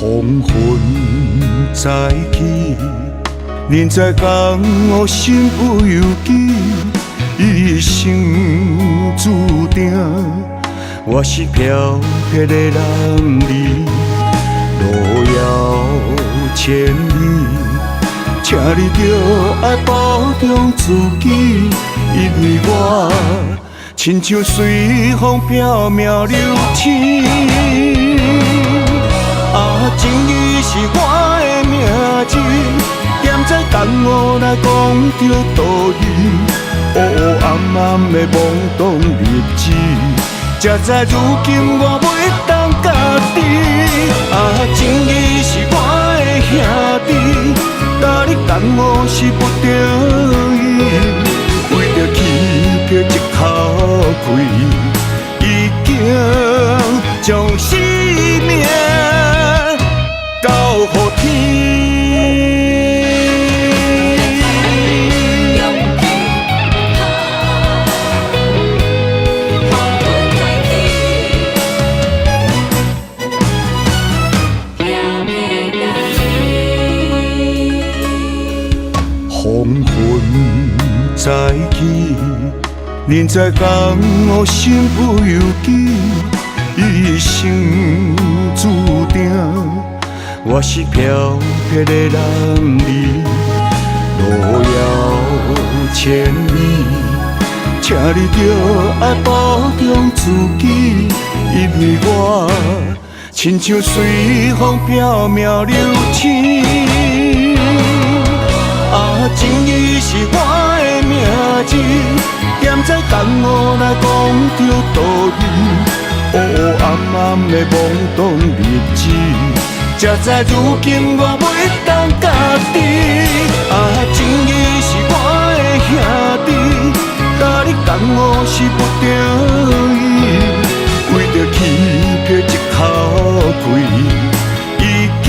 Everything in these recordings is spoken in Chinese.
黄昏再起，人在江湖身不由己，一生注定。我是飘撇的男儿，路遥千里，请你着爱保重自己，因为我亲像随风飘渺流星。情义是我的名字，踮在江湖来讲着道义，黑黑暗暗的懵懂日子，才知如今我袂当家己。情义是我的兄弟，搭你江湖是不得已，为着欺骗一口气，已经将生命交予天。黄昏再起，人在江湖身不由己，一生注定。我是飘撇的男儿，路遥千里，请你着爱保重自己，因为我亲像随风飘渺流星。情义是我的名字，踮在江湖来讲着道义，黑黑暗暗的懵懂日子，才知如今我袂当家己。情义是我的兄弟，搭你江湖是不得已，为着欺骗一口气，已经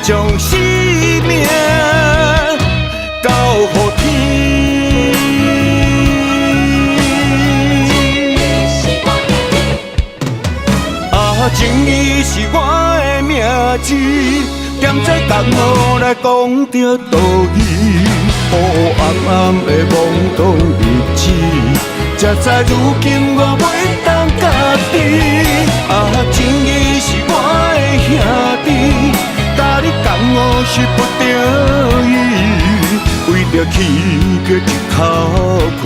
将生命交予天。情义是我的名字，踮在江湖来讲着道义，黑黑暗暗的懵懂日子，才知如今我袂当家己。情义是我的兄弟，搭你江湖是不得已，为着欺骗一口气，